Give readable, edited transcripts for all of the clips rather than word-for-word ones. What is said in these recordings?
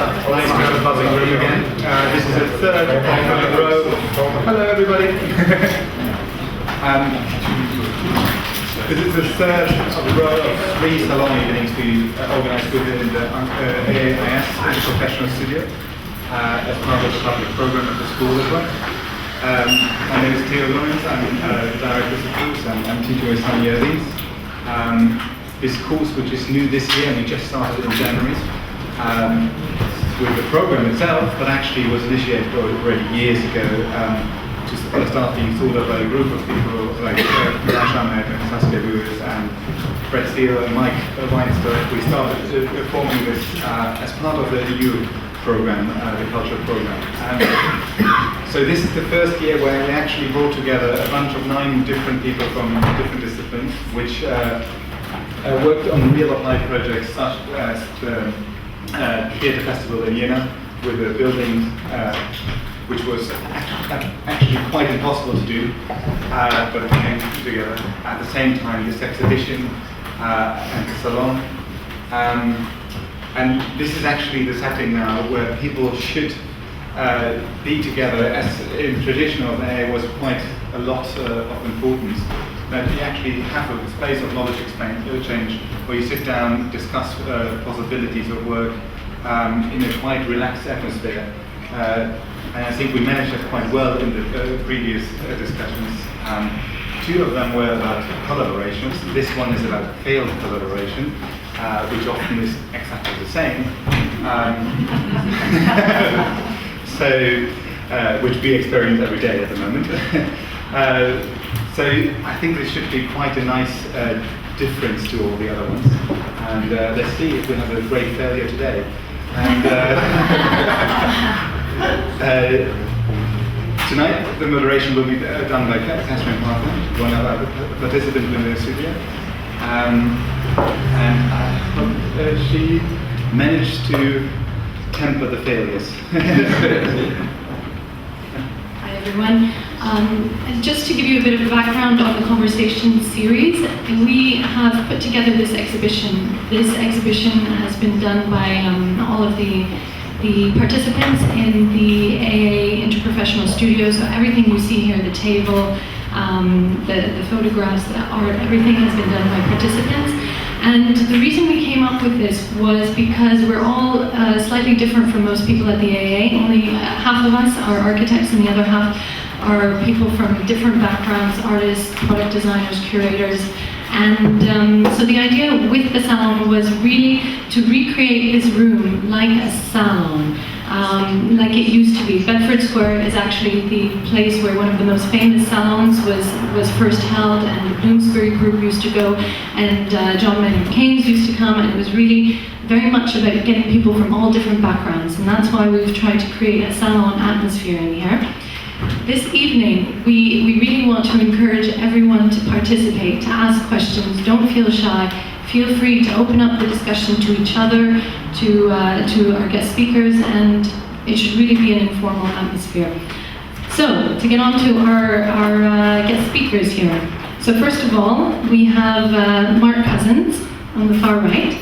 Nice to have a buzzing room again. This is the third row. Hello, everybody. This is the third row of 3 salon evenings we organised within the AAIS Interprofessional Studio as part of the public programme of the school as well. My name is Theo Lawrence. I'm Director of the course and I'm teaching with some year these. This course, which is new this year, and we just started in January, with the program itself, but actually was initiated already years ago to start being thought of by a group of people like Rash Ahmed and Saskia Lewis and Fred Steele and Mike Weinstock. We started forming this as part of the EU program, the cultural program. And so this is the first year where we actually brought together a bunch of 9 different people from different disciplines, which worked on real-life projects such as the Theatre Festival in Jena, with a building which was actually quite impossible to do, but it came together. At the same time, this exhibition and the salon. And this is actually the setting now where people should be together, as in traditional AA was quite a lot of importance. That you actually have a space of knowledge exchange where you sit down, discuss possibilities of work in a quite relaxed atmosphere. And I think we managed that quite well in the previous discussions. 2 of them were about collaborations. This one is about failed collaboration, which often is exactly the same. Which we experience every day at the moment. So I think this should be quite a nice difference to all the other ones. And let's see if we have a great failure today. And tonight the moderation will be done by Catharine Patha, one of our participants in the studio. And I hope she managed to temper the failures. Hi everyone. Just to give you a bit of a background on the Conversations series, we have put together this exhibition. This exhibition has been done by all of the participants in the AA Interprofessional Studio. So everything you see here, the table, the photographs, the art, everything has been done by participants. And the reason we came up with this was because we're all slightly different from most people at the AA. Only half of us are architects and the other half are people from different backgrounds, artists, product designers, curators. And so the idea with the salon was really to recreate this room like a salon, like it used to be. Bedford Square is actually the place where one of the most famous salons was first held, and the Bloomsbury Group used to go, and John Maynard Keynes used to come, and it was really very much about getting people from all different backgrounds, and that's why we've tried to create a salon atmosphere in here. This evening, we really want to encourage everyone to participate, to ask questions. Don't feel shy. Feel free to open up the discussion to each other, to our guest speakers, and it should really be an informal atmosphere. So, to get on to our guest speakers here. So first of all, we have Mark Cousins on the far right,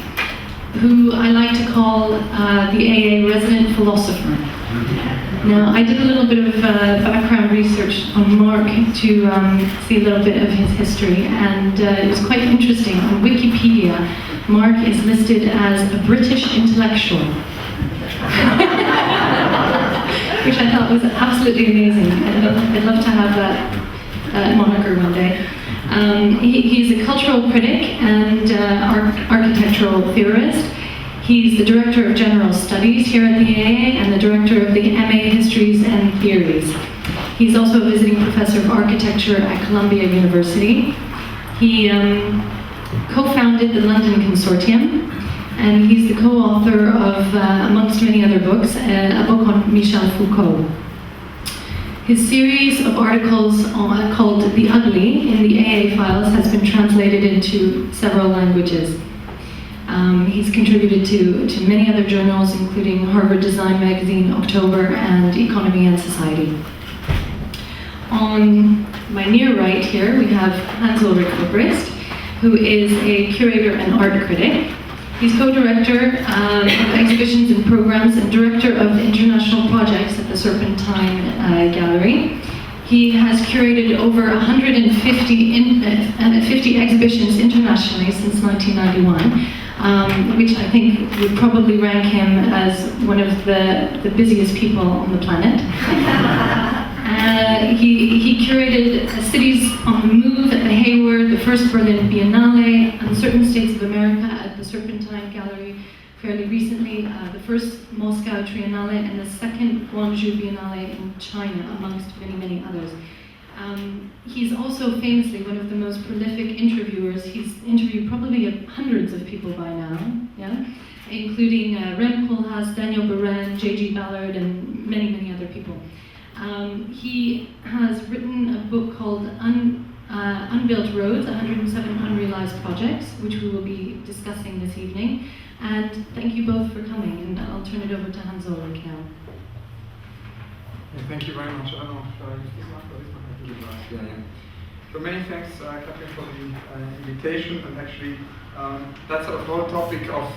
who I like to call the AA resident philosopher. Now, I did a little bit of background research on Mark to see a little bit of his history, and it was quite interesting. On Wikipedia, Mark is listed as a British intellectual, which I thought was absolutely amazing. I'd love to have that moniker one day. He's a cultural critic and architectural theorist. He's the Director of General Studies here at the AA and the Director of the MA Histories and Theories. He's also a visiting Professor of Architecture at Columbia University. He co-founded the London Consortium, and he's the co-author of, amongst many other books, a book on Michel Foucault. His series of articles called The Ugly in the AA Files has been translated into several languages. He's contributed to many other journals, including Harvard Design Magazine, October, and Economy and Society. On my near right here, we have Ulrich Obrist, who is a curator and art critic. He's co-director of exhibitions and programs and director of international projects at the Serpentine Gallery. He has curated over 150 exhibitions internationally since 1991, which I think would probably rank him as one of the busiest people on the planet. He curated Cities on the Move at the Hayward, the first Berlin Biennale, Uncertain States of America at the Serpentine Gallery fairly recently, the first Moscow Triennale, and the second Guangzhou Biennale in China, amongst many, many others. He's also famously one of the most prolific interviewers. He's interviewed probably hundreds of people by now, yeah? Including Rem Koolhaas, Daniel Beren, J.G. Ballard, and many, many other people. He has written a book called Unbuilt Roads, 107 Unrealized Projects, which we will be discussing this evening. And thank you both for coming, and I'll turn it over to Hans Ulrich now. Yeah, thank you very much. I don't know, shall I use this one or this one? Yeah. So many thanks, Catherine, for the invitation. And actually, that's sort of whole topic of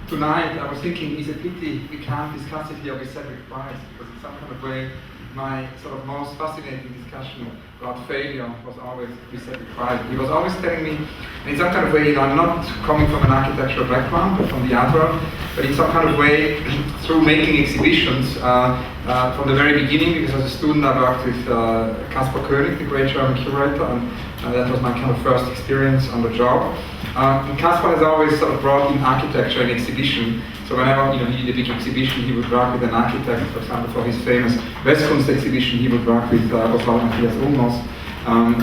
tonight. I was thinking, it's a pity we can't discuss it here with Cedric Price, because in some kind of way, my sort of most fascinating discussion about failure was always with Cedric Price. He was always telling me, in some kind of way, I'm not coming from an architectural background, but from the art world, but in some kind of way, through making exhibitions, from the very beginning, because as a student I worked with Caspar Koenig, the great German curator, and that was my kind of first experience on the job. And Caspar has always sort of brought in architecture and exhibition. So whenever he did a big exhibition, he would work with an architect. For example, for his famous Westkunst exhibition, he would work with Oswald Matthias Olmos.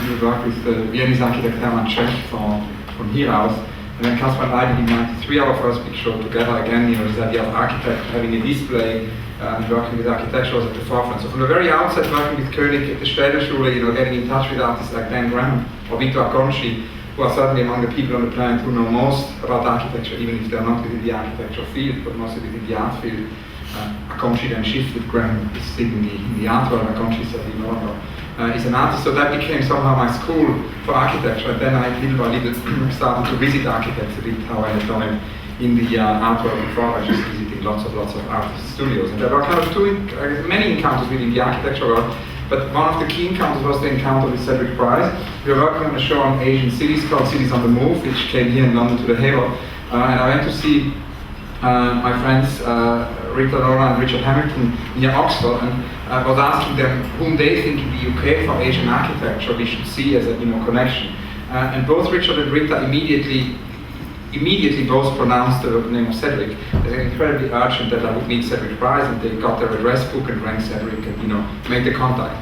He would work with the Viennese architect Hermann Czech from here out. And then Caspar and I did in '93 our first big show together again. This idea of architect having a display and working with architecture was at the forefront. So from the very outset, working with Koenig at the Städelschule, getting in touch with artists like Dan Graham or Vito Acconci, who are certainly among the people on the planet who know most about architecture, even if they're not within the architecture field, but mostly within the art field. Acconci then shifted. Graham is still in the art world. Acconci is no longer is an artist. So that became somehow my school for architecture. And then I little by little started to visit architects a bit, how I had done it in the art world before. I just visiting lots of artist studios. And there were kind of many encounters within the architecture world. But one of the key encounters was the encounter with Cedric Price. We were working on a show on Asian cities called Cities on the Move, which came here in London to the Hayward. And I went to see my friends Rita Ora and Richard Hamilton near Oxford, and was asking them whom they think in the UK for Asian architecture we should see as a connection. And both Richard and Rita immediately both pronounced the name of Cedric as incredibly urgent that I would meet Cedric Price, and they got their address book and rang Cedric and made the contact.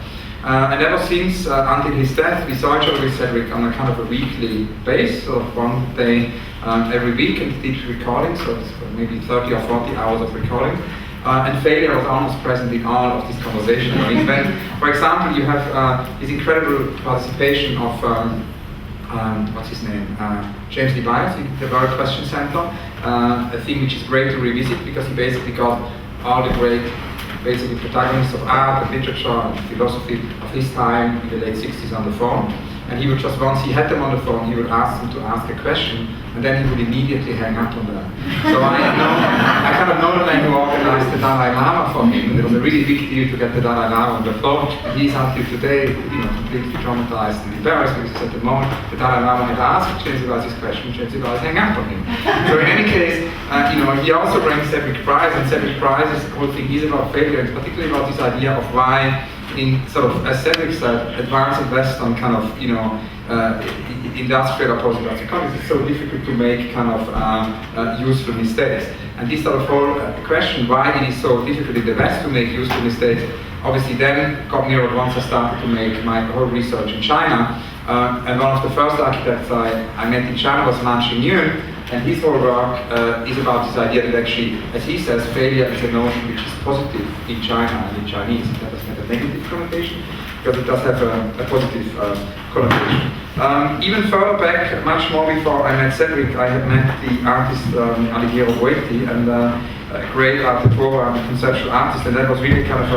And ever since, until his death, we saw each other with Cedric on a kind of a weekly basis, so one day every week, and did recording, so it's maybe 30 or 40 hours of recording. And failure was almost present in all of these conversations. For example, you have his incredible participation of what's his name? James Levias in the World Question Center, a thing which is great to revisit because he basically got all the great protagonists of art and literature and philosophy of his time in the late 60s on the phone. And he would just, once he had them on the phone, he would ask them to ask a question, and then he would immediately hang up on them. So I kind of know the man who organized the Dalai Lama for him, and it was a really big deal to get the Dalai Lama on the phone. And he's until today, completely traumatized and embarrassed because at the moment the Dalai Lama had asked James Levias his question, James Levias hang up on him. So in any case, he also brings Cedric Price, and Cedric Price's whole thing is about failure, and particularly about this idea of why, in sort of, as Cedric said, advanced and Western kind of, industrial opposite arts economies, it's so difficult to make kind of useful mistakes. And this sort of whole question, why it is so difficult in the West to make useful mistakes, obviously then got mirrored once I started to make my whole research in China. And one of the first architects I met in China was Man Xingyun, and his whole work is about this idea that actually, as he says, failure is a notion which is positive in China and in Chinese. That doesn't have a negative connotation, because it does have a positive connotation. Even further back, much more before I met Cedric, I had met the artist Alighiero Boetti, and a great art decorer and conceptual artist, and that was really kind of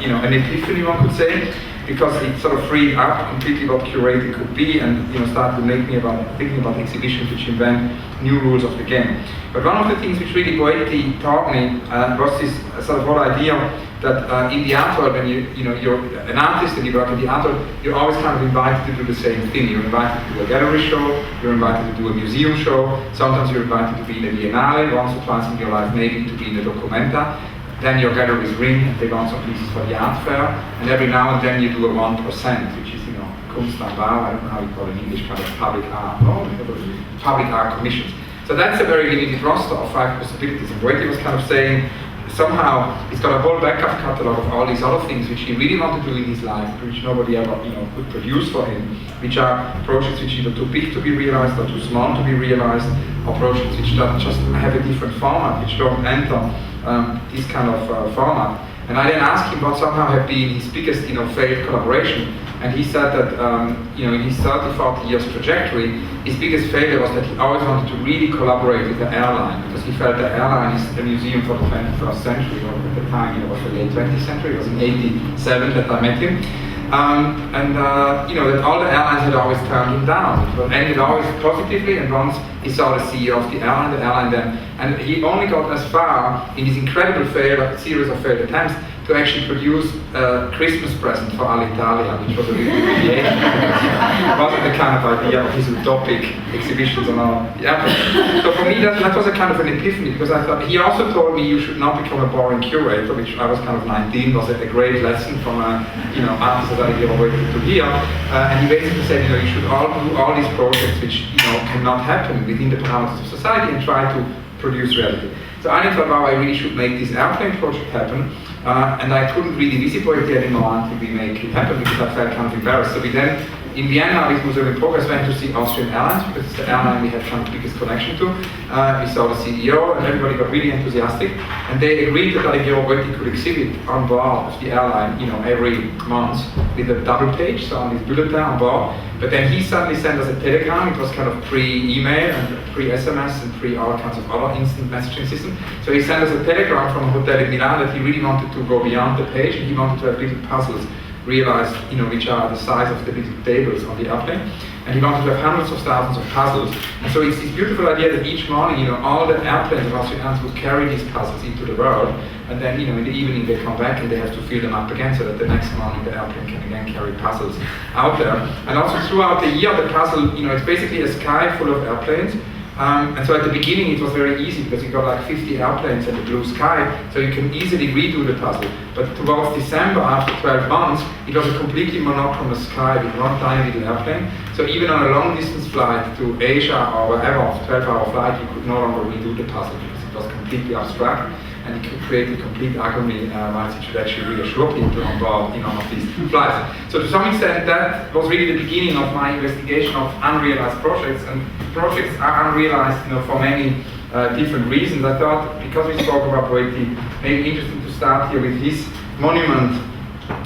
an epiphany, one could say. because it sort of freed up completely what curating could be, and started to make me thinking about exhibitions which invent new rules of the game. But one of the things which really Boetti taught me was this sort of whole idea that in the art world, when you're an artist and you work in the art world, you're always kind of invited to do the same thing. You're invited to do a gallery show, you're invited to do a museum show, sometimes you're invited to be in a biennale, once or twice in your life, maybe to be in a documenta. Then your galleries ring and they want some pieces for the art fair, and every now and then you do a 1%, which is, Kunst am Bau, I don't know how you call it in English, kind of public art, public art commissions. So that's a very limited roster of 5 possibilities, and Boetti was kind of saying, somehow he's got a whole backup catalog of all these other things which he really wanted to do in his life, which nobody ever could produce for him, which are projects which either too big to be realized or too small to be realized, or projects which just have a different format, which don't enter this kind of format. And I then asked him what somehow had been his biggest failed collaboration. And he said that in his 30-40 years trajectory, his biggest failure was that he always wanted to really collaborate with the airline, because he felt the airline is a museum for the 21st century, or at the time it was the late 20th century, it was in 87 that I met him. That all the airlines had always turned him down. It ended always positively, and once he saw the CEO of the airline then, and he only got as far in his incredible series of failed attempts to actually produce a Christmas present for Alitalia, which was a really good creation. It wasn't the kind of idea of his utopic exhibitions on our airplane. So for me, that was a kind of an epiphany, because I thought, he also told me you should not become a boring curator, which I was kind of 19, was a great lesson from artists that I ever waited to hear. And he basically said, you should all do all these projects which cannot happen within the parameters of society, and try to produce reality. So I thought, wow, I really should make this airplane project happen. And I couldn't really visit Boetti anymore until we make it happen, because I felt kind of embarrassed. So we then, in Vienna, with Museum in Progress, went to see Austrian Airlines, because it's the airline we had kind of the biggest connection to. We saw the CEO, and everybody got really enthusiastic. And they agreed that Boetti could exhibit on board of the airline, every month with a double page, so on this bulletin on board. But then he suddenly sent us a telegram. It was kind of pre-email and pre-SMS and pre-all kinds of other instant messaging systems. So he sent us a telegram from a hotel in Milan that he really wanted to go beyond the page, and he wanted to have little puzzles realized, which are the size of the little tables on the airplane. And he wanted to have hundreds of thousands of puzzles. And so it's this beautiful idea that each morning, all the airplanes of Austrian Airlines would carry these puzzles into the world. And then, in the evening they come back and they have to fill them up again, so that the next morning the airplane can again carry puzzles out there. And also throughout the year, the puzzle, it's basically a sky full of airplanes. And so at the beginning it was very easy, because you got like 50 airplanes and the blue sky, so you can easily redo the puzzle. But towards December, after 12 months, it was a completely monochronous sky with one tiny little airplane. So even on a long distance flight to Asia or wherever, 12-hour flight, you could no longer redo the puzzle, because it was completely abstract. And it could create a complete agony once it should actually reassure people on board in one of these flights. So to some extent, that was really the beginning of my investigation of unrealized projects. And projects are unrealized, for many different reasons. I thought, because we spoke about Boetti, maybe interesting to start here with his monument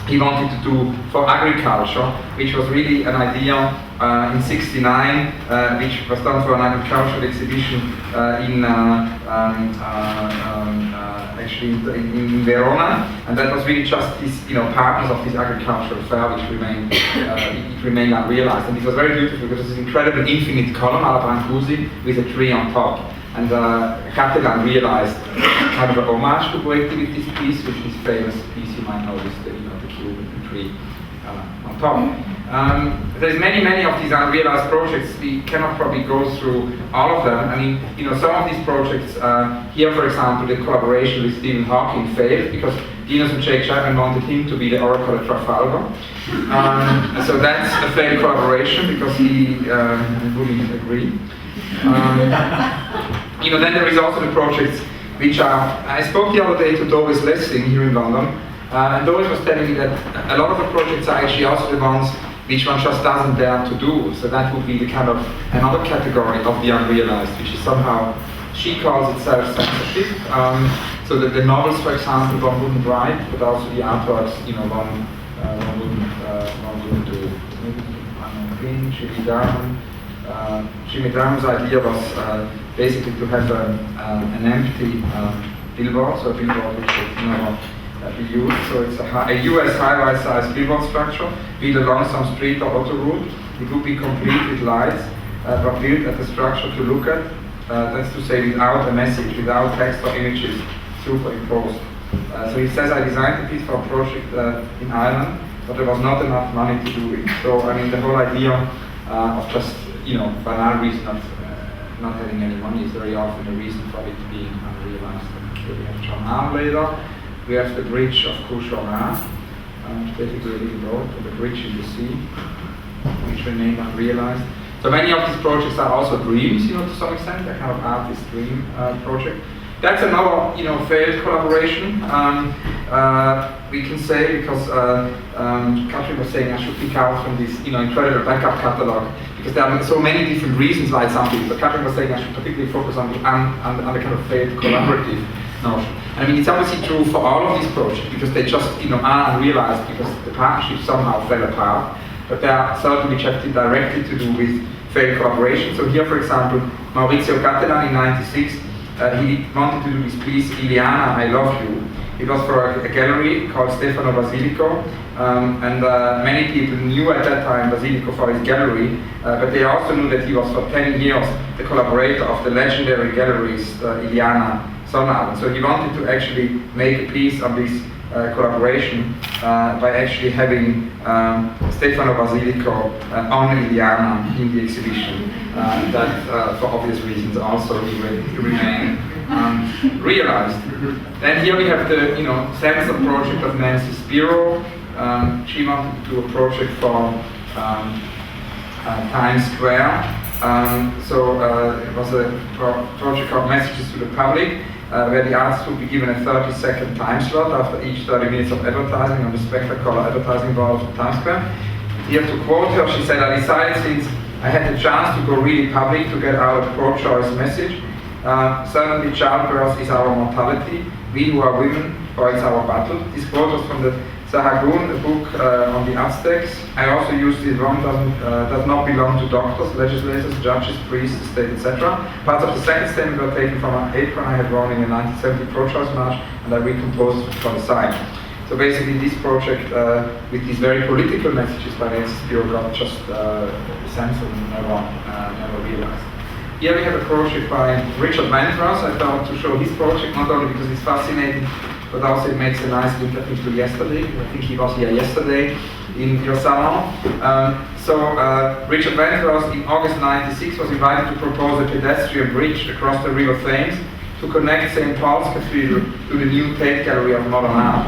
he wanted to do for agriculture, which was really an idea in '69, which was done for an agricultural exhibition actually in Verona, and that was really just his, partners of this agricultural fair, which remained unrealized. And it was very beautiful, because it's an incredible infinite column, alla Brancusi, with a tree on top. And Catharine realized kind of an homage to Boetti with this piece, which is famous piece you might know, is the cube with the tree on top. There's many of these unrealized projects. We cannot probably go through all of them. I mean, some of these projects, here for example, the collaboration with Stephen Hawking failed, because Dinos and Jake Chapman wanted him to be the oracle at Trafalgar. So that's a failed collaboration, because he wouldn't agree. Then there is also the projects which are, I spoke the other day to Doris Lessing here in London, and Doris was telling me that a lot of the projects are actually also the ones which one just doesn't dare to do. So that would be the kind of another category of the unrealized, which is somehow, she calls it self-censorship. So that the novels, for example, one wouldn't write, but also the artworks, one wouldn't do. Jimmy Darman's idea was basically to have an empty billboard, so a billboard which would be used. So it's a US high-rise size billboard structure built along some street or auto route. It would be complete with lights, but built at the structure to look at. That's to say, without a message, without text or images superimposed. So he says, I designed the piece for a project in Ireland, but there was not enough money to do it. So I mean, the whole idea of just, banal reason of not having any money is very often a reason for it being unrealized. So we have John Armleder, we have the bridge of Courcherin, basically a little boat, or the bridge in the sea, which remained unrealized. So many of these projects are also dreams, to some extent, they're kind of artist dream project. That's another, failed collaboration. We can say, because Catharine was saying I should pick out from this, incredible backup catalog, because there are so many different reasons why it's something. But Catharine was saying I should particularly focus on the kind of failed collaborative notion. And I mean, it's obviously true for all of these projects, because they just, are unrealized because the partnership somehow fell apart. But there are certain which have directly to do with failed collaboration. So here, for example, Maurizio Cattelan in '96. He wanted to do this piece, Iliana, I Love You. It was for a gallery called Stefano Basilico, and many people knew at that time Basilico for his gallery, but they also knew that he was for 10 years the collaborator of the legendary gallerist Iliana Sonnabend. So he wanted to actually make a piece on this collaboration by actually having Stefano Basilico on Iliana in the exhibition. That, for obvious reasons, also remain realized. Then here we have the sensor project of Nancy Spiro. She wanted to do a project for Times Square. It was a project called Messages to the Public, where the artist would be given a 30-second time slot after each 30 minutes of advertising on the spectacular advertising wall of Times Square. Here to quote her, she said, I decided since I had the chance to go really public to get out a pro-choice message. Certainly childbirth is our mortality. We who are women fight our battle. This quote was from the Sahagún, the book on the Aztecs. I also used this one, does not belong to doctors, legislators, judges, priests, the state, etc. Parts of the second statement were taken from an apron I had worn in a 1970 pro-choice march, and I recomposed it for the side. So basically this project, with these very political messages by Nancy Spiro, got just censored and never realized. Here we have a project by Richard Mantras. I thought to show his project, not only because it's fascinating, but also it makes a nice link, I think, to yesterday. I think he was here yesterday in your salon. Richard Mantras in August '96 was invited to propose a pedestrian bridge across the River Thames to connect St. Paul's Cathedral to the new Tate Gallery of Modern Art.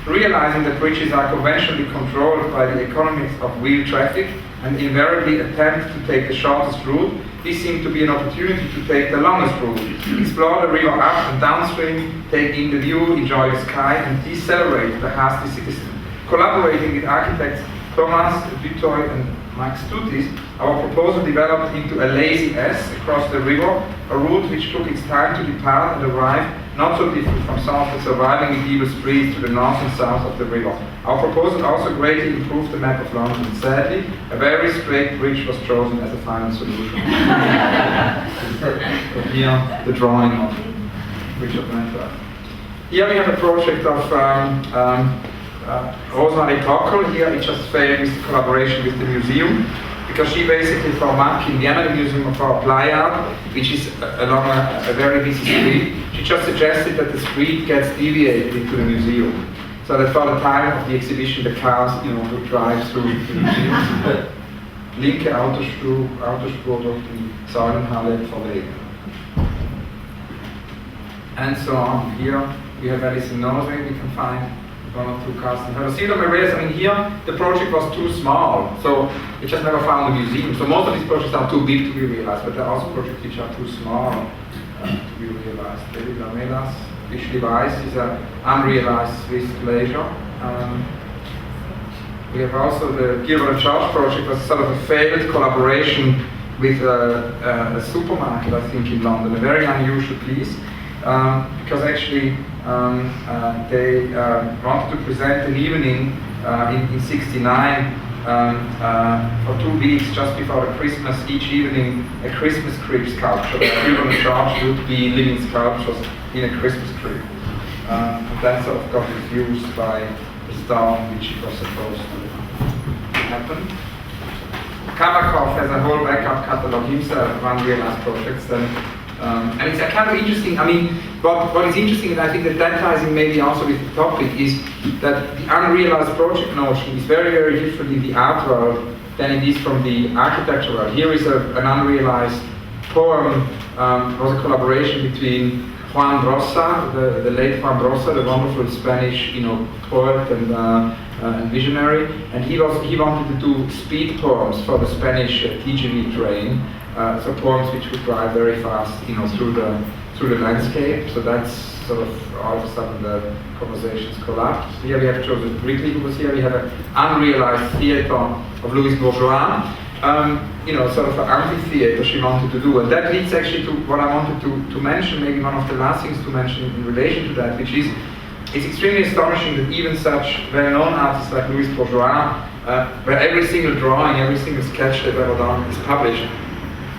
Realizing that bridges are conventionally controlled by the economics of wheel traffic and invariably attempt to take the shortest route, this seemed to be an opportunity to take the longest route, explore the river up and downstream, take in the view, enjoy the sky, and decelerate the hasty citizen. Collaborating with architects Thomas Dutoy and Mike Stutis, our proposal developed into a lazy S across the river, a route which took its time to depart and arrive, not so different from some of the surviving medieval streets to the north and south of the river. Our proposal also greatly improved the map of London. Sadly, a very straight bridge was chosen as a final solution. Here, the drawing of Richard Mantras. Here we have a project of Rosemarie Tockel. Here it just failed with the collaboration with the museum, because she basically, for MAC in Vienna, the Museum of Our Playa, which is along a very busy street, she just suggested that the street gets deviated into the museum, so that for the time of the exhibition the cars would drive through the museum. Linke Autospur durch die Säulenhalle verlegen. And so on. Here we have Alison Nosway, we can find one or two cars in Hermosillo Marais. I mean, here the project was too small, so it just never found a museum. So most of these projects are too big to be realized, but there are also projects which are too small to be realized. David Lamelas, Fischli Weiss is an unrealized Swiss glacier. We have also the Gilbert George project, was sort of a failed collaboration with a supermarket, I think, in London, a very unusual piece. Because actually they wanted to present an evening in '69 for 2 weeks just before the Christmas, each evening a Christmas crib sculpture. Gilbert George would be living sculptures in a Christmas crib. And that sort of got refused by the star in which it was supposed to happen. Kabakov has a whole backup catalog himself of unrealized projects, and it's a kind of interesting. I mean, what is interesting, and I think that ties in maybe also with the topic, is that the unrealized project notion is very, very different in the art world than it is from the architecture world. Here is an unrealized poem, was a collaboration between Juan Brossa, the late Juan Brossa, the wonderful Spanish, poet and visionary, and he wanted to do speed poems for the Spanish TGV train, so poems which would drive very fast, through the landscape. So that's sort of all of a sudden the conversations collapsed. Here we have Joseph Wrigley, who was here. We had an unrealized theatre of Louis Bourgeois. Sort of an amphitheater she wanted to do. And that leads actually to what I wanted to mention, maybe one of the last things to mention in relation to that, which is, it's extremely astonishing that even such well-known artists like Louis Bourgeois, where every single drawing, every single sketch they've ever done is published,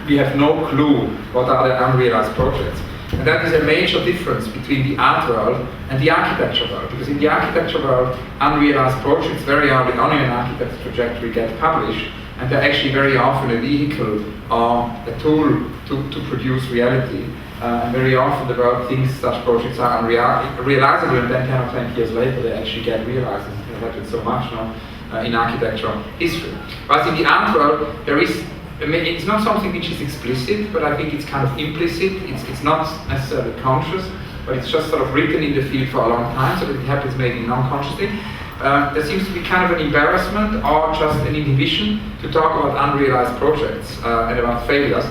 we have no clue what are their unrealized projects. And that is a major difference between the art world and the architecture world, because in the architecture world, unrealized projects very early on in an architect's trajectory get published, and they're actually very often a vehicle or a tool to produce reality. And very often the world thinks such projects are unrealizable, and then 10 or 20 years later they actually get realized. It happens so much in architectural history. But in the art world, it's not something which is explicit, but I think it's kind of implicit. It's not necessarily conscious, but it's just sort of written in the field for a long time, so that it happens maybe non-consciously. There seems to be kind of an embarrassment or just an inhibition to talk about unrealized projects and about failures,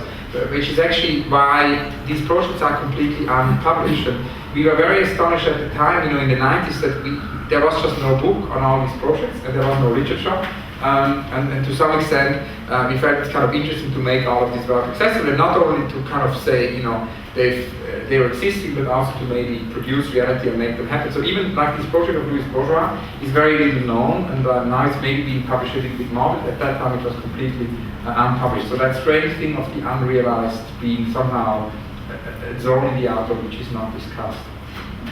which is actually why these projects are completely unpublished. And we were very astonished at the time, in the 90s, that there was just no book on all these projects, and there was no literature. And to some extent, we felt it's kind of interesting to make all of this work accessible, and not only to kind of say, they're existing, but also to maybe produce reality and make them happen. So even like this project of Louis Bourgeois is very little known, and now it's maybe being published a little bit more, but at that time it was completely unpublished. So that strange thing of the unrealized being somehow a zone in the art world which is not discussed.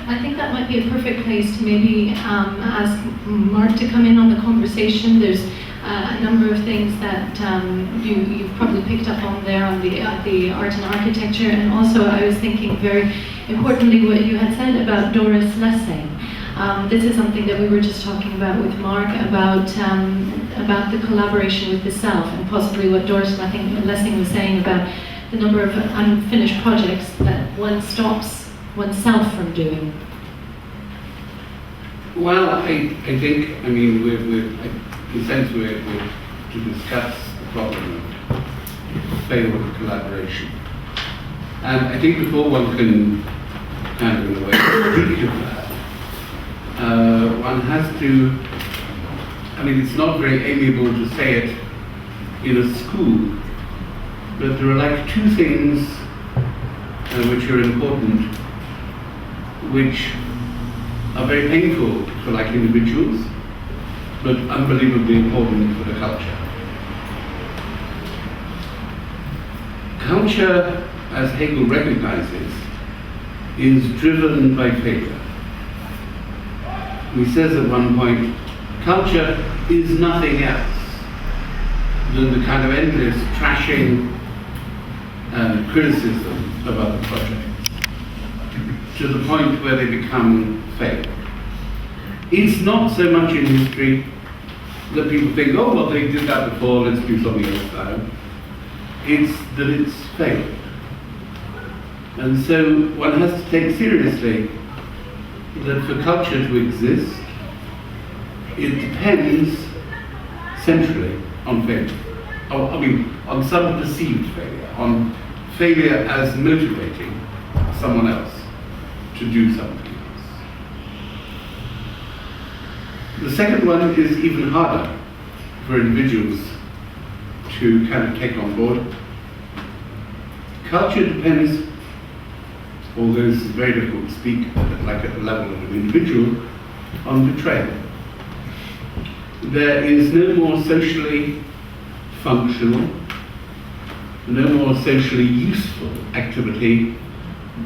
I think that might be a perfect place to maybe ask Mark to come in on the conversation. There's a number of things that you've probably picked up on there on the art and architecture, and also I was thinking very importantly what you had said about Doris Lessing. This is something that we were just talking about with Mark about the collaboration with the self, and possibly what Doris Lessing was saying about the number of unfinished projects that one stops oneself from doing. Well, I think, in a sense, we're to discuss the problem of failure of collaboration. And I think before one can kind of, in a way, speak of that, one has to, it's not very amiable to say it in a school, but there are like two things which are important, which are very painful for like individuals, but unbelievably important for the culture. Culture, as Hegel recognizes, is driven by failure. He says at one point, culture is nothing else than the kind of endless trashing and criticism of other projects, to the point where they become failed. It's not so much in history that people think, oh, well, they did that before, let's do something else now. It's that it's failed. And so one has to take seriously that for culture to exist, it depends centrally on failure. On some perceived failure, on failure as motivating someone else to do something else. The second one is even harder for individuals to kind of take on board. Culture depends, although this is very difficult to speak like at the level of an individual, on betrayal. There is no more socially functional, no more socially useful activity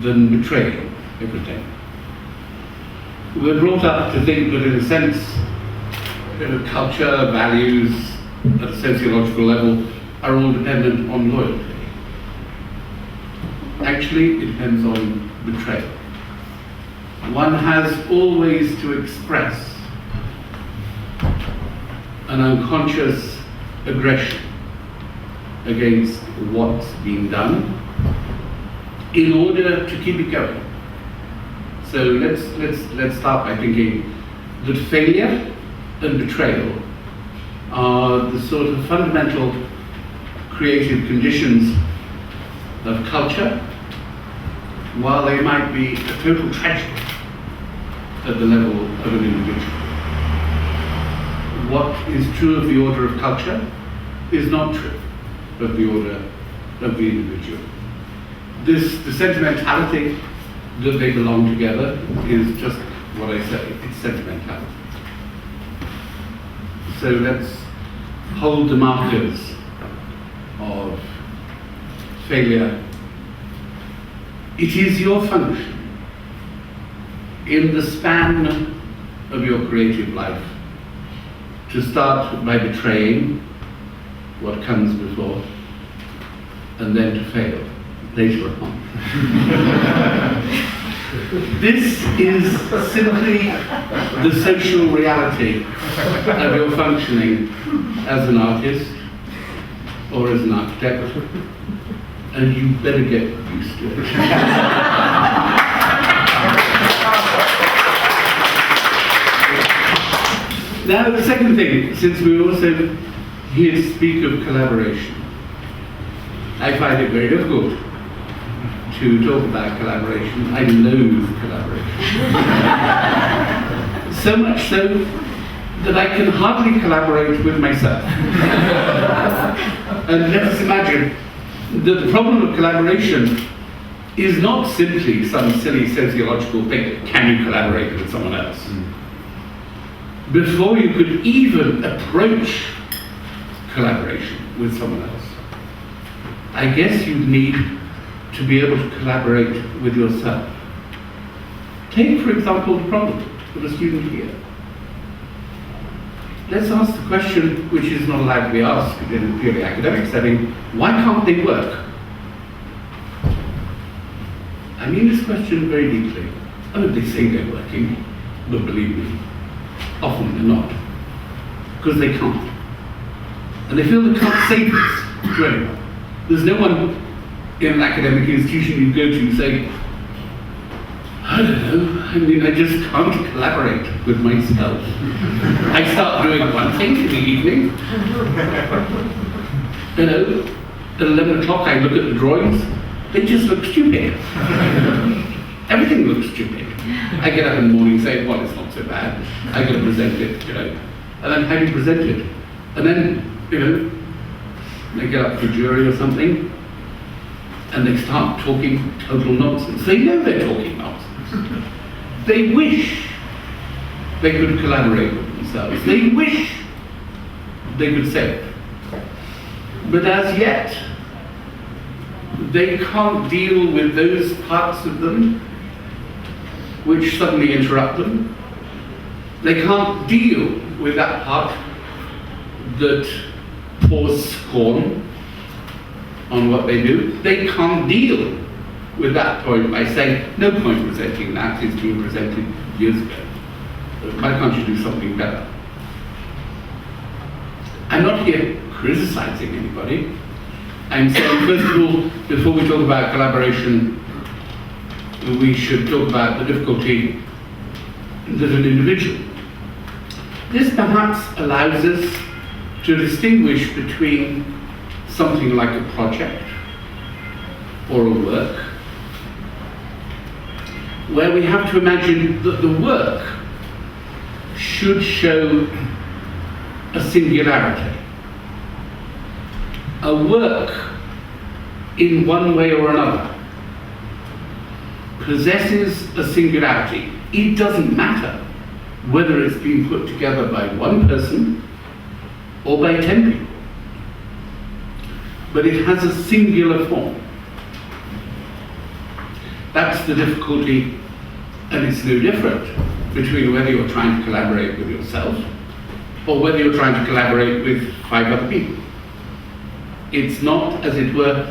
than betrayal every day. we're brought up to think that in a sense, culture, values, at a sociological level, are all dependent on loyalty. Actually, it depends on betrayal. One has always to express an unconscious aggression against what's been done in order to keep it going. So let's start by thinking that failure and betrayal are the sort of fundamental creative conditions of culture, while they might be a total tragedy at the level of an individual. What is true of the order of culture is not true of the order of the individual. The sentimentality that they belong together is just what I say, it's sentimentality. So let's hold the markers of failure. It is your function in the span of your creative life to start by betraying what comes before and then to fail later on. This is simply the social reality of your functioning as an artist or as an architect, and you better get used to it. Now the second thing, since we also here speak of collaboration, I find it very difficult to talk about collaboration. I loathe collaboration. So much so that I can hardly collaborate with myself. And let us imagine that the problem of collaboration is not simply some silly sociological thing, can you collaborate with someone else? Before you could even approach collaboration with someone else, I guess you'd need to be able to collaborate with yourself. Take, for example, the problem of a student here. Let's ask the question, which is not allowed to be asked in a purely academic setting: why can't they work? I mean this question very deeply. I mean, they say they're working, but believe me, often they're not, because they can't. And they feel they can't say this to anyone. There's no one in an academic institution you go to and say, I don't know, I mean, I just can't collaborate with myself. I start doing one thing in the evening. You know, at 11 o'clock I look at the drawings, they just look stupid. Everything looks stupid. I get up in the morning and say, well, it's not so bad. I'm going to present it, you know. And then how do you present it? And then, you know, they get up for a jury or something, and they start talking total nonsense. They know they're talking nonsense. They wish they could collaborate with themselves. They wish they could say it. But as yet, they can't deal with those parts of them which suddenly interrupt them. They can't deal with that part that pours scorn on what they do. They can't deal with that point by saying, no point presenting that, it's been presented years ago. Why can't you do something better? I'm not here criticizing anybody. I'm saying, first of all, before we talk about collaboration, we should talk about the difficulty that an individual. This perhaps allows us to distinguish between something like a project or a work, where we have to imagine that the work should show a singularity. A work, in one way or another, possesses a singularity. It doesn't matter whether it's been put together by one person or by 10 people, but it has a singular form. That's the difficulty, and it's no different between whether you're trying to collaborate with yourself or whether you're trying to collaborate with 5 other people. It's not, as it were,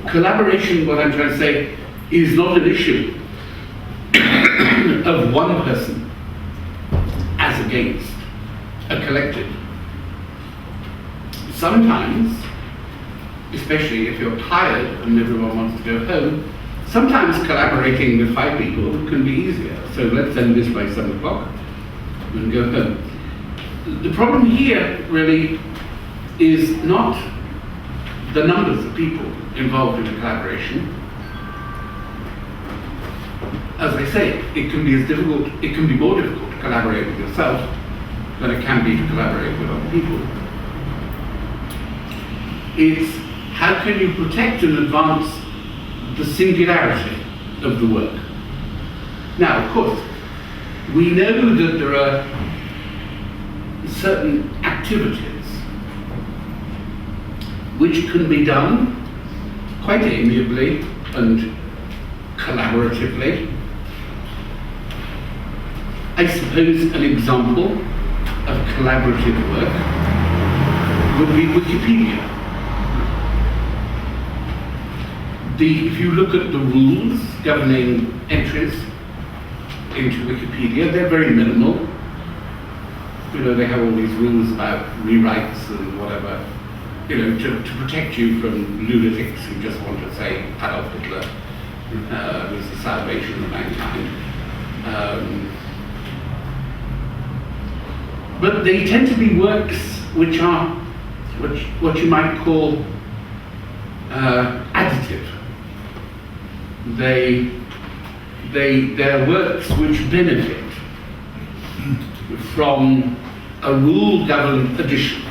collaboration, what I'm trying to say, is not an issue of one person as against a collective. Sometimes, especially if you're tired and everyone wants to go home, sometimes collaborating with 5 people can be easier. So let's end this by 7 o'clock and go home. The problem here really is not the numbers of people involved in the collaboration. As I say, it can be more difficult to collaborate with yourself than it can be to collaborate with other people. It's how can you protect and advance the singularity of the work. Now, of course, we know that there are certain activities which can be done quite amiably and collaboratively. I suppose an example of collaborative work would be Wikipedia. If you look at the rules governing entries into Wikipedia, they're very minimal. You know, they have all these rules about rewrites and whatever, you know, to protect you from lunatics who just want to say Adolf Hitler was the salvation of mankind. But they tend to be works which are what you might call additive. They're works which benefit from a rule-governed edition.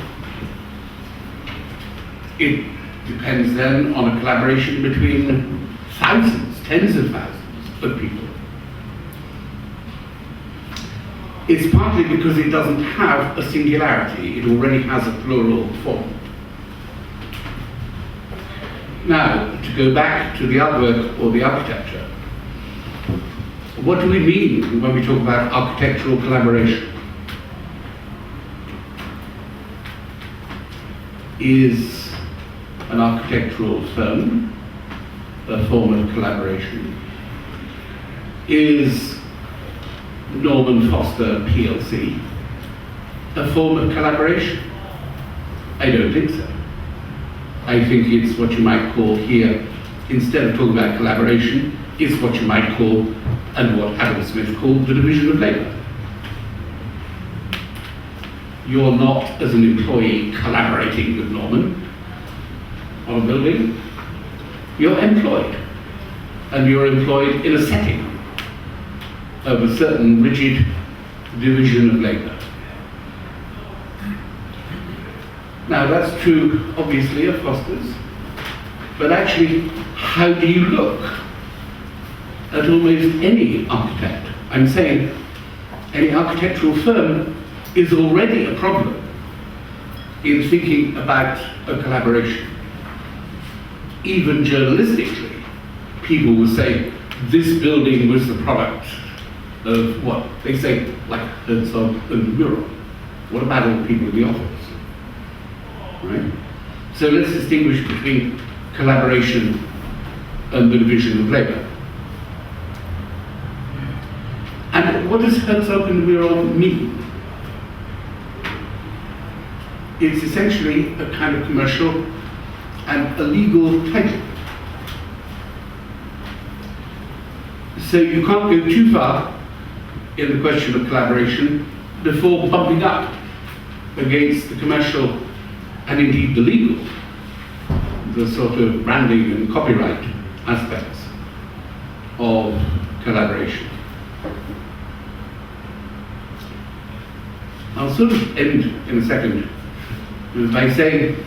It depends then on a collaboration between thousands, tens of thousands of people. It's partly because it doesn't have a singularity, it already has a plural form. Now, to go back to the artwork or the architecture, what do we mean when we talk about architectural collaboration? Is an architectural firm a form of collaboration? Is Norman Foster PLC a form of collaboration? I don't think so. I think it's what you might call here, instead of talking about collaboration, it's what you might call, and what Adam Smith called, the division of labor. You're not, as an employee, collaborating with Norman on a building. You're employed. And you're employed in a setting of a certain rigid division of labor. Now that's true, obviously, of Foster's, but actually, how do you look at almost any architect? I'm saying any architectural firm is already a problem in thinking about a collaboration. Even journalistically, people will say, this building was the product of what? They say, like Herzog and Mural. What about all the people in the office? Right? So let's distinguish between collaboration and the division of labor. And what does Herzog and Mural mean? It's essentially a kind of commercial and a legal title. So you can't go too far in the question of collaboration before bumping up against the commercial and indeed the legal, the sort of branding and copyright aspects of collaboration. I'll sort of end in a second by saying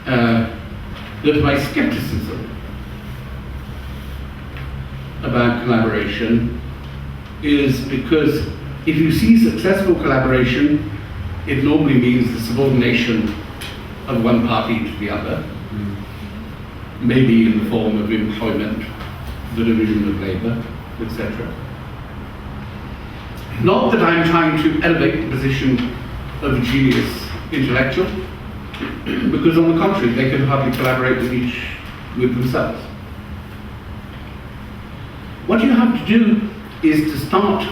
that my skepticism about collaboration is because if you see successful collaboration, it normally means the subordination of one party to the other, maybe in the form of employment, the division of labor, etc. Not that I'm trying to elevate the position of a genius intellectual, because on the contrary, they can hardly collaborate with themselves. What you have to do is to start,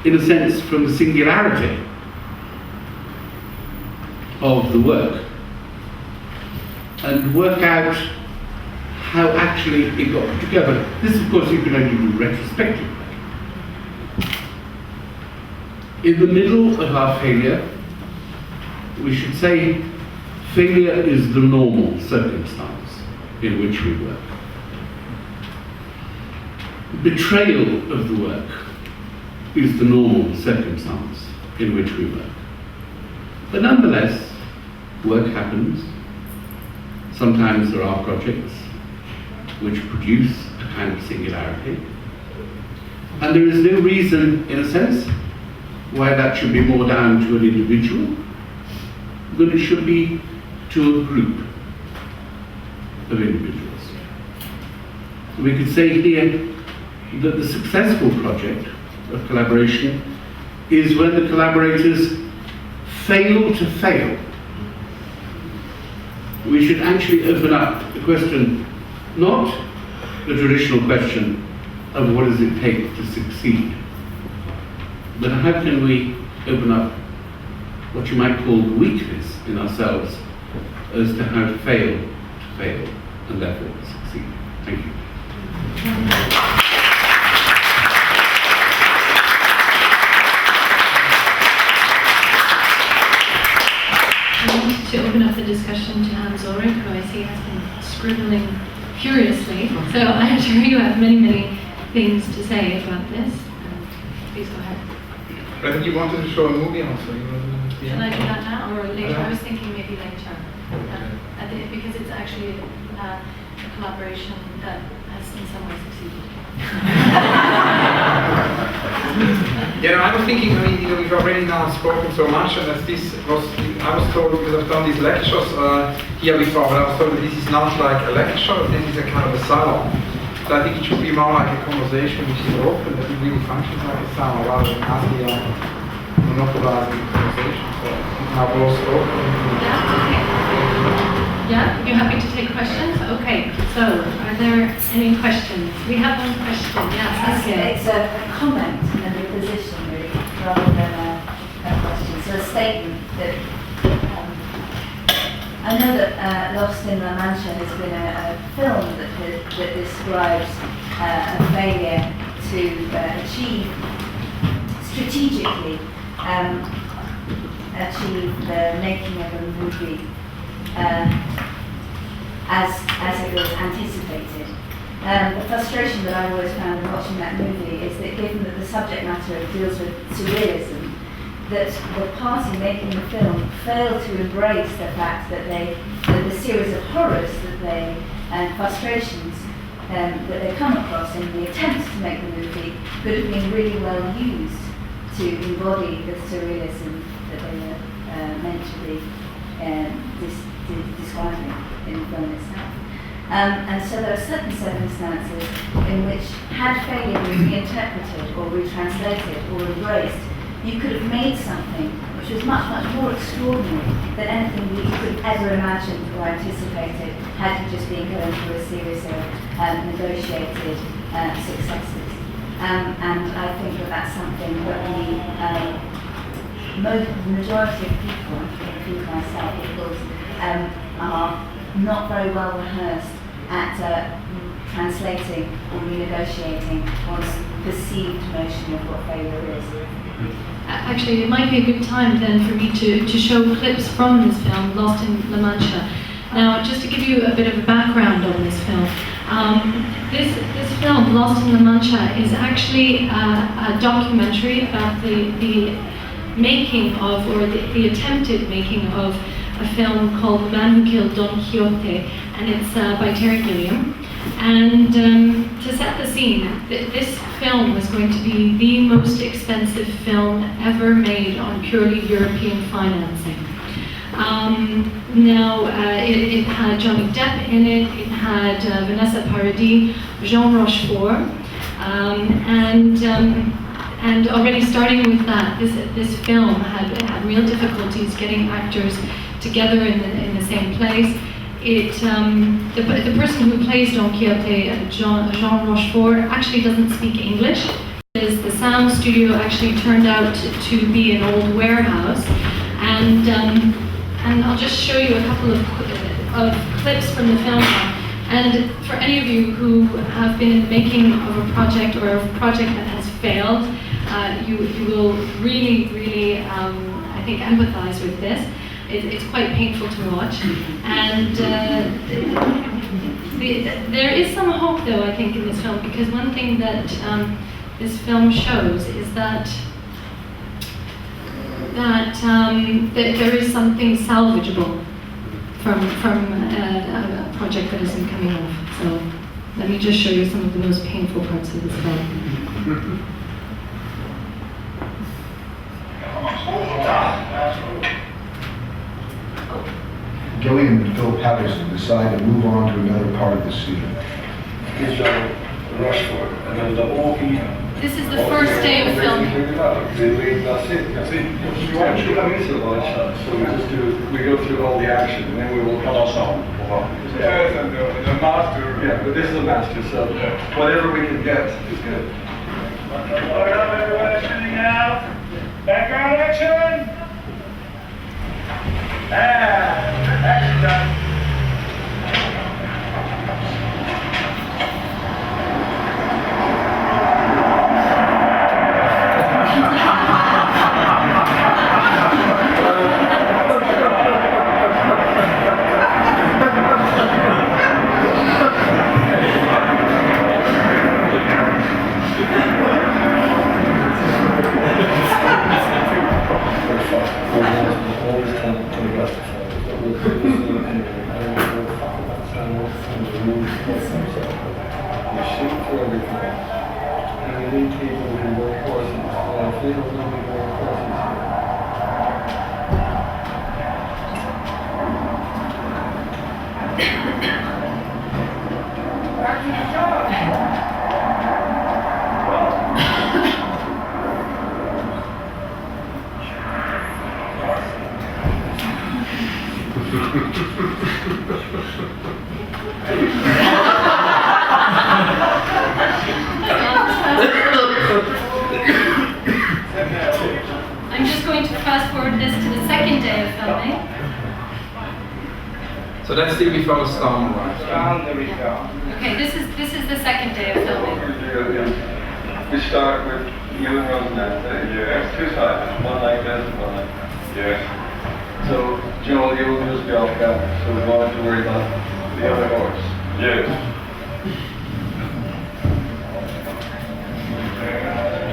in a sense, from the singularity of the work and work out how actually it got put together. This, of course, you can only do retrospectively. In the middle of our failure, we should say failure is the normal circumstance in which we work. Betrayal of the work is the normal circumstance in which we work. But nonetheless, work happens. Sometimes there are projects which produce a kind of singularity. And there is no reason, in a sense, why that should be more down to an individual than it should be to a group of individuals. We could say here that the successful project of collaboration is when the collaborators fail to fail. We should actually open up the question, not the traditional question of what does it take to succeed, but how can we open up what you might call the weakness in ourselves as to how to fail, and therefore succeed. Thank you. I wanted to open up the discussion to Hans Ulrich, who I see has been scribbling furiously. So I'm sure you have many, many things to say about this. Please go ahead. I think you wanted to show a movie also. Shall I do that now or later? I was thinking maybe later. Because it's actually a collaboration that has in some way succeeded. I was thinking, we've already now spoken so much, and as this was, I was told, because I've done these lectures here before, but I was told that this is not like a lecture, this is a kind of a salon. So I think it should be more like a conversation which is open, that it really functions like a salon, rather than us here monopolizing the conversation. So now both open. Yeah, okay. Yeah, you're happy to take questions? Okay, so are there any questions? We have one question, yes. It's a comment and a position, really, rather than a question. So a statement that I know that Lost in La Mancha has been a film that describes a failure to achieve strategically achieve the making of a movie as it was anticipated. The frustration that I've always found in watching that movie is that given that the subject matter deals with surrealism, that the party making the film failed to embrace the fact that the series of horrors that they and frustrations that they come across in the attempts to make the movie could have been really well used to embody the surrealism that they were meant to be describing in the film itself. And so there are certain circumstances in which, had failure been reinterpreted or retranslated or embraced, you could have made something which was much, much more extraordinary than anything that you could ever imagined or anticipated had you just been going through a series of negotiated successes. And I think that that's something that the majority of people, including myself, of course, are not very well rehearsed at translating or renegotiating one's perceived notion of what failure is. Actually, it might be a good time then for me to show clips from this film, Lost in La Mancha. Now, just to give you a bit of a background on this film, this film, Lost in La Mancha, is actually a documentary about the making of, or the attempted making of, a film called The Man Who Killed Don Quixote, and it's by Terry Gilliam. And to set the scene, this film was going to be the most expensive film ever made on purely European financing. It had Johnny Depp in it, it had Vanessa Paradis, Jean Rochefort, and And already starting with that, this film had real difficulties getting actors together in the same place. The person who plays Don Quixote, Jean Rochefort, actually doesn't speak English. The sound studio actually turned out to be an old warehouse, and I'll just show you a couple of clips from the film now. And for any of you who have been in the making of a project or a project that has failed, you will really, I think, empathize with this. It's quite painful to watch. And there is some hope, though, I think, in this film, because one thing that this film shows is that there is something salvageable from a project that isn't coming off. So let me just show you some of the most painful parts of this film. Gillian and Phil Patterson decide to move on to another part of the scene. This is the first day of filming. We go through all the action and then we will cut our song. Yes, and the master. Yeah, but this is a master, so whatever we can get is good. Load up, everyone, shooting out. Background action. And action done. I'm just going to fast forward this to the second day of filming. So that's the before the storm, right? Okay, this is the second day of filming. We start with you and Rosanette. Yes. Two sides, one like this and one like that. Yes. So Joel, you will just be off camera, so we don't have to worry about the other horse. Yes.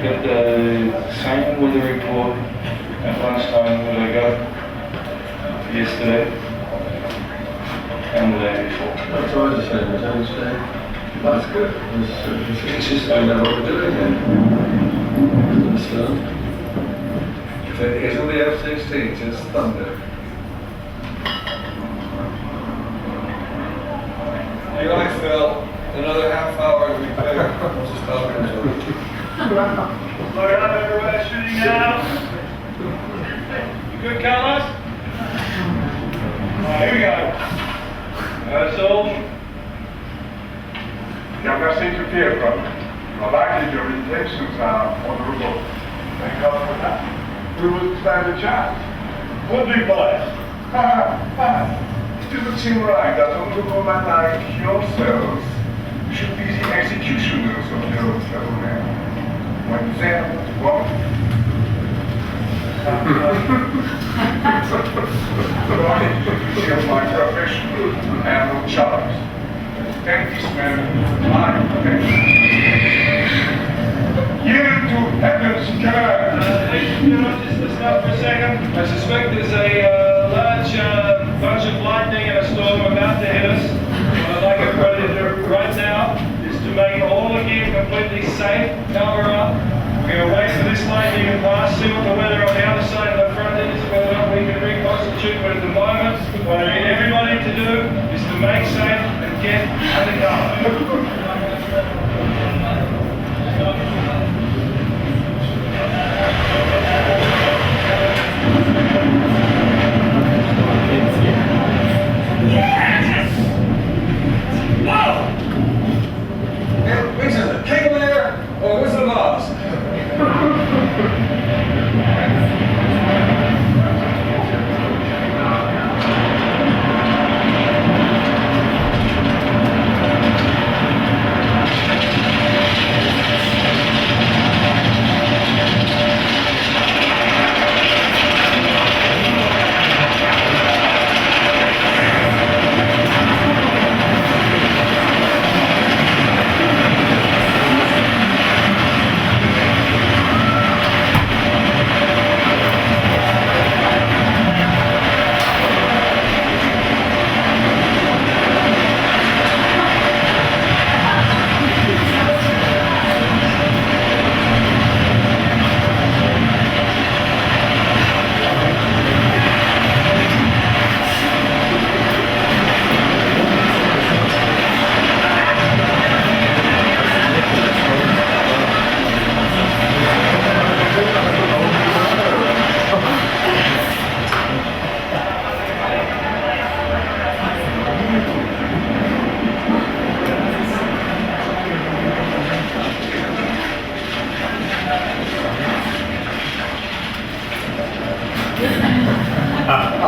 Get the same weather report at lunchtime that I got yesterday and the day before. That's always the same as Wednesday. That's good. It's consistent with what we're doing then. If it isn't the F-16, it's Thunder. You like Phil? Another half hour to be clear. Just talking to him. Look up, everybody, shooting out. You good, Carlos? Here we go. So, Jag vill se till fel from it. Well, actually, your intentions are honorable. Thank God for that. We will stand a chance. would be biased. It doesn't seem right that honorable men like yourselves should be the executioners of your fellow men. When them won't. Here's my profession and no charge. Thank these men my protection. Yield to heaven's command. Ladies and gentlemen, just listen up for a second. I suspect there's a large bunch of lightning and a storm about to hit us. What I'd like everybody to do right now is to make all of you completely safe. Cover up. We're going to wait for this lightning to pass, see what the weather on the other side of the front is, whether or not we can reconstitute. But at the moment, what I need everybody to do is to make safe and get under cover. I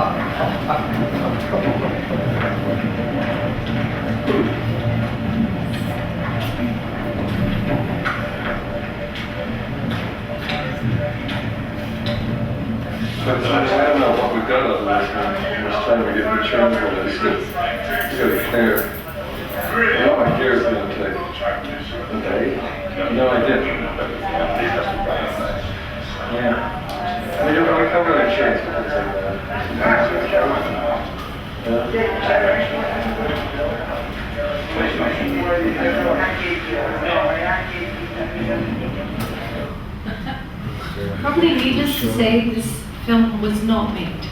don't know what we've got on this. How much time we get to change all this. It's really clear. No idea it's going to take a day. No idea. Yeah. I can't really change Probably needless to say, this film was not made.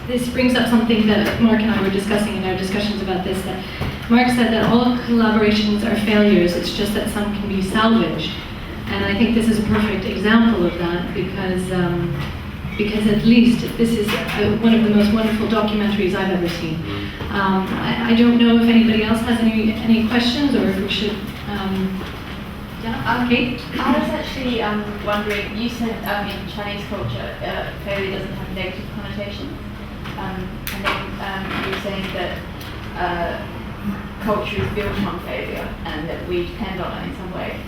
This brings up something that Mark and I were discussing in our discussions about this, that Mark said that all collaborations are failures, it's just that some can be salvaged. And I think this is a perfect example of that because at least this is one of the most wonderful documentaries I've ever seen. I don't know if anybody else has any questions or if we should... Kate? I was actually wondering, you said in Chinese culture, failure doesn't have negative connotations. And then you were saying that culture is built on failure and that we depend on it in some way.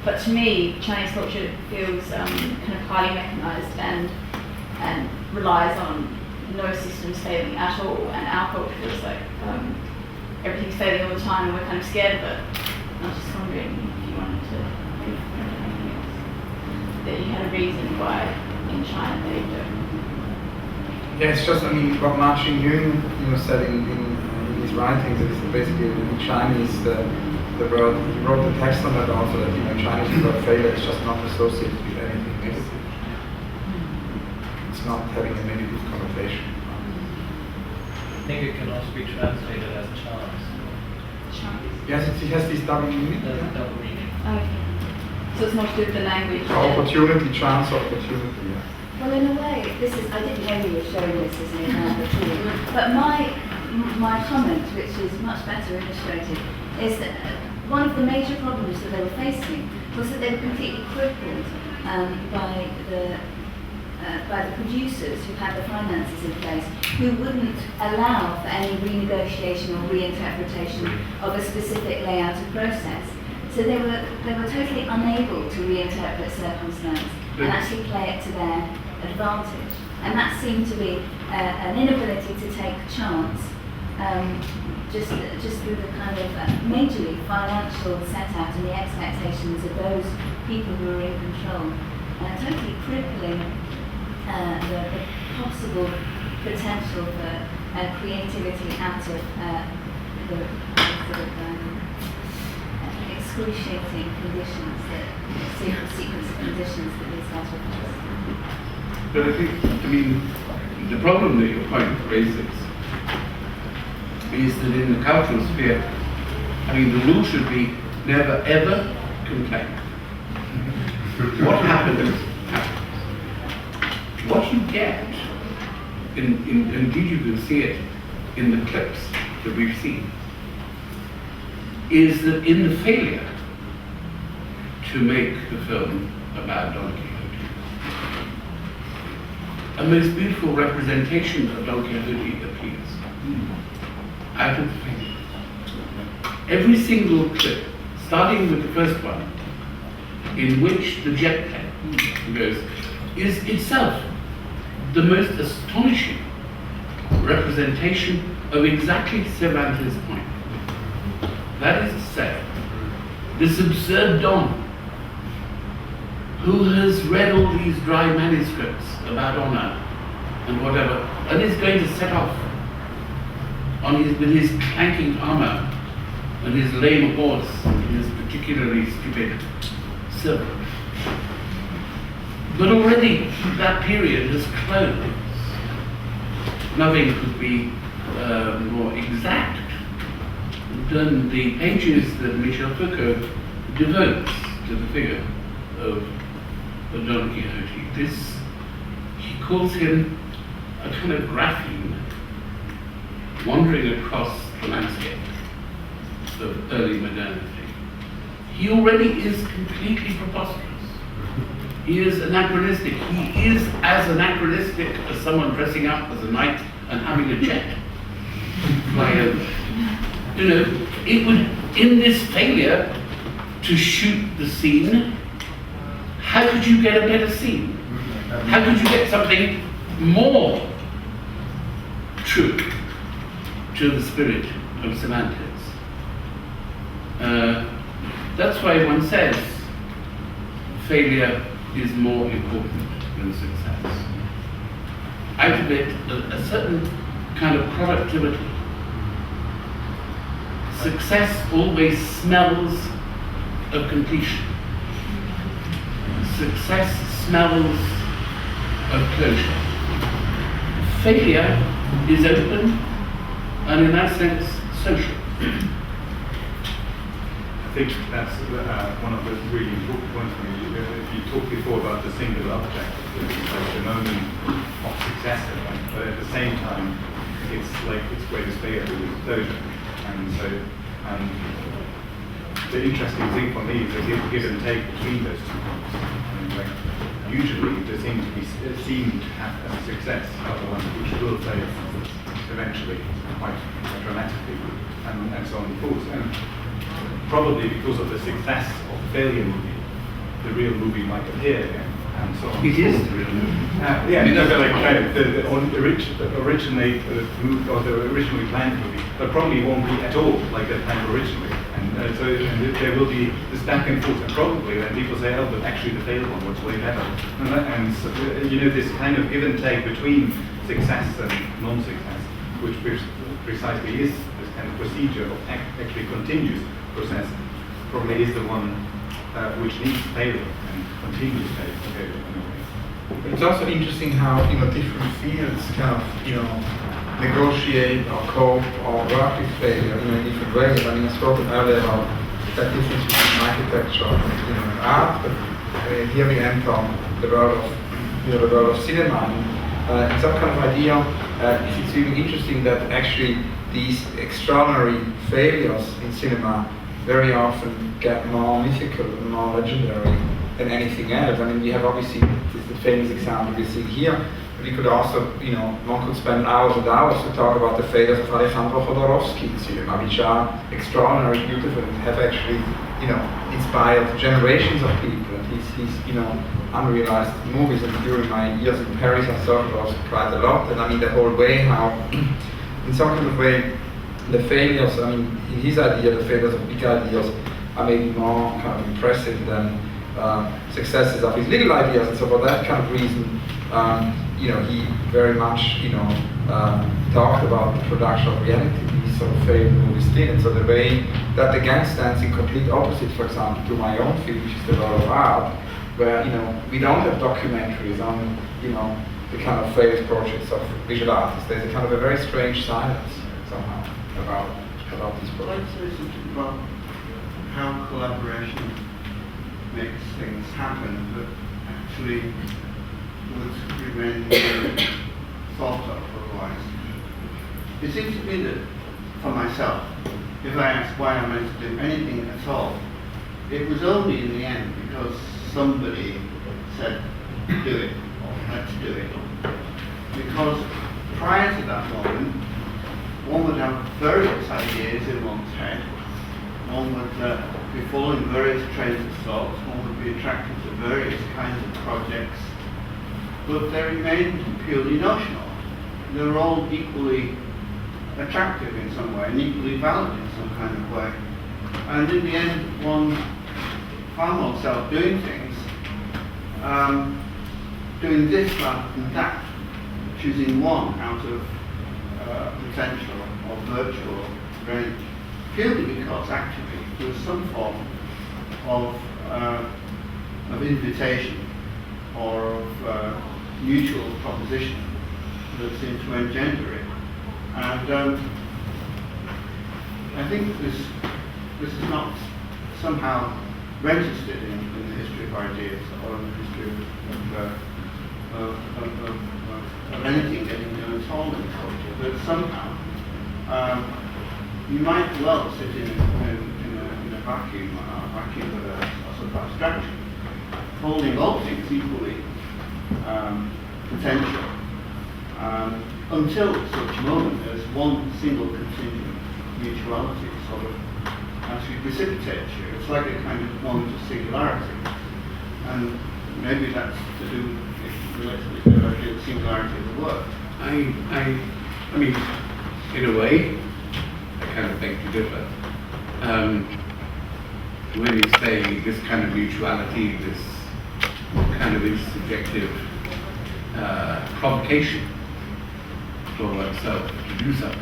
But to me, Chinese culture feels kind of highly mechanized and relies on no systems failing at all. And our culture feels like everything's failing all the time and we're kind of scared of it. I was just wondering if you wanted to that you had a reason why in China they don't. Yeah, it's just, I mean, what Ma Xingyun, said in his writings is basically in Chinese, the word, he wrote the text on that also, that Chinese the word failure is just not associated with anything negative. It's not having a negative connotation. I think it can also be translated as chance. Yes, it has this double meaning. Double meaning. Okay. So it's not to do with the language. Opportunity, chance, opportunity, yeah. Well, in a way, I didn't know you were showing this as an example at all, but my comment, which is much better illustrated, is that one of the major problems that they were facing was that they were completely crippled by the producers who had the finances in place, who wouldn't allow for any renegotiation or reinterpretation of a specific layout of process. So they were totally unable to reinterpret circumstance and actually play it to their advantage. And that seemed to be an inability to take chance, just through the kind of majorly financial setup and the expectations of those people who were in control, totally crippling the possible potential for creativity out of the sort of excruciating conditions, sequence of conditions that these guys were facing. But I think, the problem that your point raises is that in the cultural sphere, the rule should be never ever complain. What happens? What you get, indeed you can see it in the clips that we've seen, is that in the failure to make the film about Don Quixote, a most beautiful representation of Don Quixote appears out of the failure. Every single clip, starting with the first one, in which the jet plane goes, is itself the most astonishing representation of exactly Cervantes' point. That is to say, this absurd Don, who has read all these dry manuscripts about honor and whatever, and is going to set off with his clanking armor and his lame horse and his particularly stupid servant. But already that period has closed. Nothing could be more exact than the pages that Michel Foucault devotes to the figure of Don Quixote. He calls him a kind of graphene wandering across the landscape of early modernity. He already is completely preposterous. He is anachronistic. He is as anachronistic as someone dressing up as a knight and having a jet fly over. You know, it would, in this failure to shoot the scene, how could you get a better scene? How could you get something more true to the spirit of Cervantes? That's why one says failure is more important than success. Out of it, a certain kind of productivity. Success always smells of completion. Success smells of closure. Failure is open and in that sense social. I think that's one of the really important points for me. If you talked before about the singular object, like the moment of success, but at the same time, it's like its greatest failure is closure. And so, the interesting thing for me is the give and take between those 2 points. And like, usually, they seem to be seen to have a success, are the ones which will fail eventually, quite dramatically, and so on and forth. And probably because of the success of the failure movie, the real movie might appear again, and so on. It is the real movie. Yeah, you know, like kind of the originally planned movie, but probably won't be at all like they planned originally. And so there will be this back and forth, and probably then people say, oh, but actually the failed one was way better. And so, you know, this kind of give and take between success and non-success, which precisely is this kind of procedure of actually continuous process, probably is the one which needs failure and continues failure in a way. It's also interesting how, you know, different fields kind of, you know, negotiate or cope or work with failure, you know, in different ways. I mean, I spoke earlier about that difference between architecture and, you know, art, but here we enter the world of, you know, the world of cinema. And some kind of idea, it's really interesting that actually these extraordinary failures in cinema very often get more mythical and more legendary than anything else. I mean, we have obviously the famous example we see here, but we could also, you know, one could spend hours and hours to talk about the failures of Alejandro Jodorowsky in cinema, which are extraordinary, beautiful, and have actually, you know, inspired generations of people. And he's you know, unrealized movies. And during my years in Paris, I saw Jodorowsky quite a lot. And I mean, the whole way how, in some kind of way, the failures, I mean, in his idea, the failures of big ideas are maybe more kind of impressive than successes of his little ideas. And so for that kind of reason, you know, he very much, you know, talked about the production of reality. These sort of failed movies did. And so the way that again stands in complete opposite, for example, to my own field, which is the world of art, where, you know, we don't have documentaries on, you know, the kind of failed projects of visual artists. There's a kind of a very strange silence somehow about these I'd like projects. to say something about how collaboration makes things happen that actually would remain thought of otherwise. It seems to me that, for myself, if I asked why I meant to do anything at all, it was only in the end because somebody said, do it, or let's do it. Because prior to that moment, one would have various ideas in one's head. One would be following various trains of thought. One would be attracted to various kinds of projects. But they remained purely notional. They were all equally attractive in some way and equally valid in some kind of way. And in the end, one found oneself doing things, doing this rather than that, choosing one out of potential or virtual range, purely because actually there was some form of invitation or of mutual proposition that seemed to engender it. And I think this is not somehow registered in the history of ideas or in the history of anything getting done at all in culture, but somehow you might well sit in a vacuum with a sort of abstraction, holding all things equally potential, until such moment as one single contingent mutuality sort of actually precipitates you. It's like a kind of moment of singularity. And maybe that's to do with the singularity of the work. I mean, in a way, I kind of beg to differ. When you say this kind of mutuality, this kind of intersubjective provocation for oneself to do something,